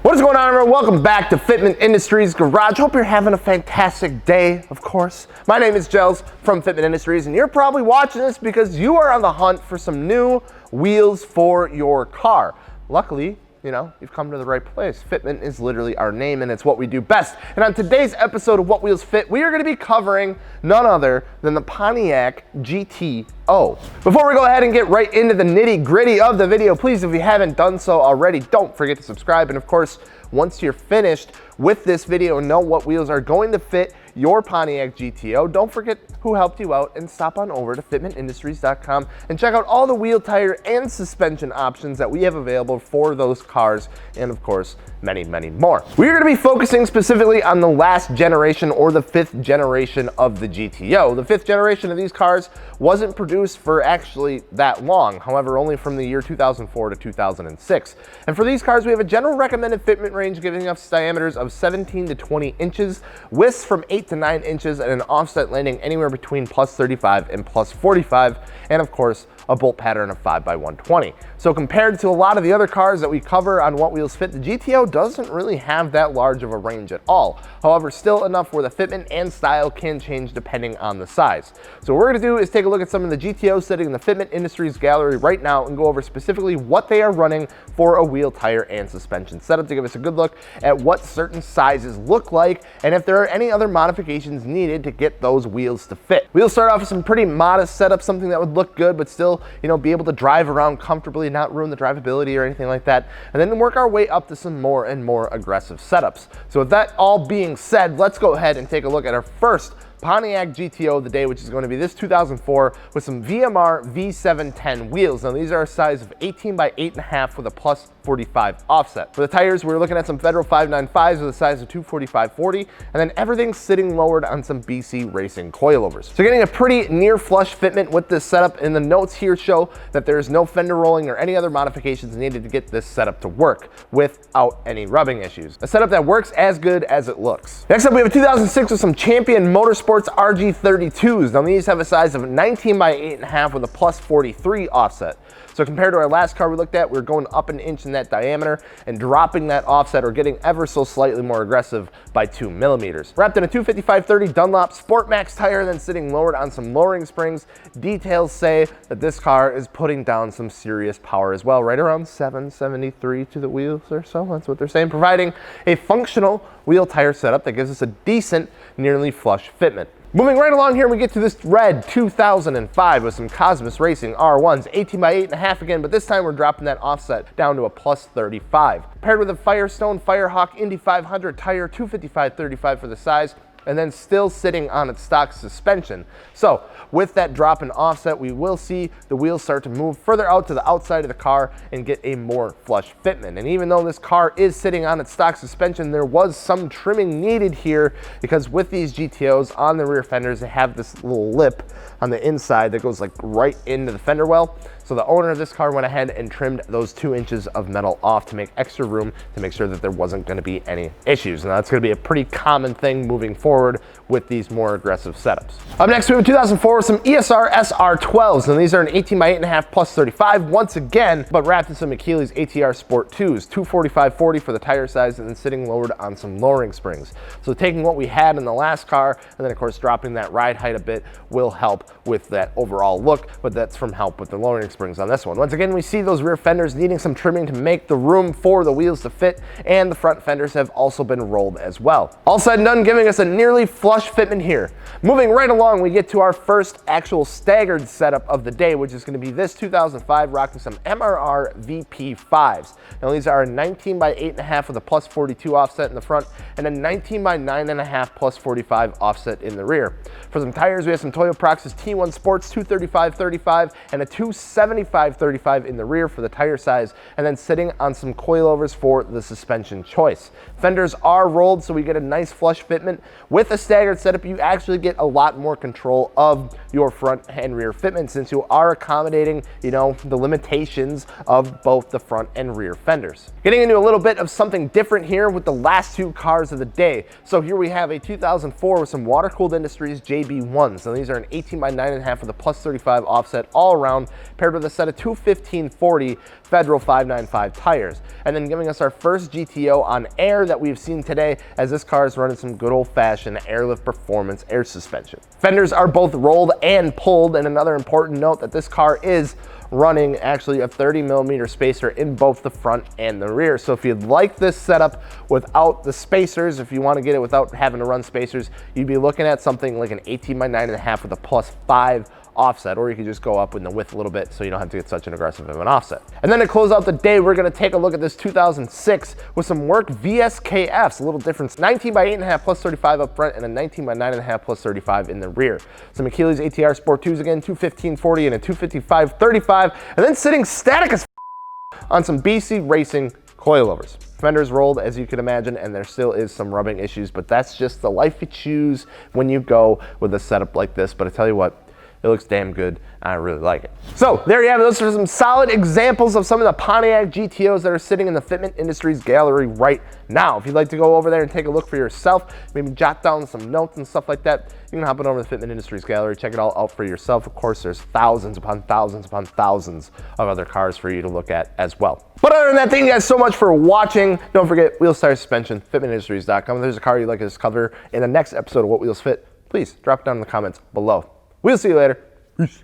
What is going on, everyone? Welcome back to Fitment Industries Garage. Hope you're having a fantastic day, of course. My name is Gels from Fitment Industries, and you're probably watching this because you are on the hunt for some new wheels for your car. Luckily, you've come to the right place. Fitment is literally our name, and it's what we do best. And on today's episode of What Wheels Fit, we are going to be covering none other than the Pontiac GTO. Before we go ahead and get right into the nitty-gritty of the video, please, if you haven't done so already, don't forget to subscribe. And of course, once you're finished with this video and know what wheels are going to fit your Pontiac GTO, don't forget who helped you out and stop on over to fitmentindustries.com and check out all the wheel, tire, and suspension options that we have available for those cars, and of course, many, many more. We're going to be focusing specifically on the last generation, or the 5th generation of the GTO. The 5th generation of these cars wasn't produced for actually that long, however, only from the year 2004 to 2006. And for these cars, we have a general recommended fitment range giving us diameters of 17 to 20 inches, widths from 8 to 9 inches, and an offset landing anywhere between plus 35 and plus 45, and of course, a bolt pattern of 5x120. So compared to a lot of the other cars that we cover on What Wheels Fit, the GTO doesn't really have that large of a range at all. However, still enough where the fitment and style can change depending on the size. So what we're gonna do is take a look at some of the GTOs sitting in the Fitment Industries gallery right now and go over specifically what they are running for a wheel, tire, and suspension setup to give us a good look at what certain sizes look like and if there are any other modifications needed to get those wheels to fit. We'll start off with some pretty modest setup, something that would look good but still be able to drive around comfortably, not ruin the drivability or anything like that, and then work our way up to some more and more aggressive setups. So with that all being said, let's go ahead and take a look at our first Pontiac GTO of the day, which is going to be this 2004 with some VMR V710 wheels. Now these are a size of 18 by 8.5 with a plus 45 offset. For the tires, we're looking at some Federal 595s with a size of 245/40, and then everything's sitting lowered on some BC Racing coilovers. So getting a pretty near flush fitment with this setup, and the notes here show that there is no fender rolling or any other modifications needed to get this setup to work without any rubbing issues. A setup that works as good as it looks. Next up, we have a 2006 with some Champion Motorsports RG32s. Now these have a size of 19 by 8.5 with a plus 43 offset. So compared to our last car we looked at, we're going up an inch in that diameter and dropping that offset, or getting ever so slightly more aggressive by 2 millimeters. Wrapped in a 255/30 Dunlop Sport Max tire, then sitting lowered on some lowering springs. Details say that this car is putting down some serious power as well, right around 773 to the wheels or so. That's what they're saying, providing a functional wheel tire setup that gives us a decent, nearly flush fitment. Moving right along here, we get to this red 2005 with some Cosmos Racing R1s, 18 by 8.5 again, but this time we're dropping that offset down to a plus 35. Paired with a Firestone Firehawk Indy 500 tire, 255/35 for the size, and then still sitting on its stock suspension. So with that drop in offset, we will see the wheels start to move further out to the outside of the car and get a more flush fitment. And even though this car is sitting on its stock suspension, there was some trimming needed here, because with these GTOs on the rear fenders, they have this little lip on the inside that goes like right into the fender well. So the owner of this car went ahead and trimmed those 2 inches of metal off to make extra room to make sure that there wasn't going to be any issues. Now that's going to be a pretty common thing moving forward with these more aggressive setups. Up next, we have a 2004 with some ESR SR12s. Now these are an 18 by 8.5 plus 35 once again, but wrapped in some Achilles ATR Sport 2s, 245/40 for the tire size, and then sitting lowered on some lowering springs. So taking what we had in the last car, and then of course dropping that ride height a bit will help with that overall look, but that's from help with the lowering springs on this one. Once again, we see those rear fenders needing some trimming to make the room for the wheels to fit, and the front fenders have also been rolled as well. All said and done, giving us a nearly flush fitment here. Moving right along, we get to our first actual staggered setup of the day, which is going to be this 2005 rocking some MRR VP5s. Now these are a 19 by 8.5 with a plus 42 offset in the front, and a 19 by 9.5 plus 45 offset in the rear. For some tires, we have some Toyo Proxys T1 Sports 235/35 and a 275/35 in the rear for the tire size, and then sitting on some coilovers for the suspension choice. Fenders are rolled, so we get a nice flush fitment. With a staggered setup, you actually get a lot more control of your front and rear fitment, since you are accommodating, the limitations of both the front and rear fenders. Getting into a little bit of something different here with the last 2 cars of the day. So here we have a 2004 with some Water Cooled Industries JB1s. Now these are an 18 by 9.5 with a plus 35 offset all around, paired paired with a set of two 1540 Federal 595 tires. And then giving us our first GTO on air that we've seen today, as this car is running some good old-fashioned airlift performance air suspension. Fenders are both rolled and pulled, and another important note that this car is running actually a 30mm spacer in both the front and the rear. So if you'd like this setup without the spacers, if you want to get it without having to run spacers, you'd be looking at something like an 18x9.5 with a +5 offset, or you could just go up in the width a little bit so you don't have to get such an aggressive of an offset. And then to close out the day, we're going to take a look at this 2006 with some work VSKFs, a little difference, 19x8.5 +35 up front and a 19x9.5 +35 in the rear. Some Achilles ATR Sport 2s again, two 1540 and a 255/35, and then sitting static as on some BC Racing coilovers. Fenders rolled, as you can imagine, and there still is some rubbing issues, but that's just the life you choose when you go with a setup like this. But I tell you what, it looks damn good. I really like it. So there you have it. Those are some solid examples of some of the Pontiac GTOs that are sitting in the Fitment Industries gallery right now. If you'd like to go over there and take a look for yourself, maybe jot down some notes and stuff like that, you can hop on over to the Fitment Industries gallery, check it all out for yourself. Of course, there's thousands upon thousands upon thousands of other cars for you to look at as well. But other than that, thank you guys so much for watching. Don't forget, Wheels, Tires, Suspension, fitmentindustries.com. If there's a car you'd like us to cover in the next episode of What Wheels Fit, please drop it down in the comments below. We'll see you later. Peace.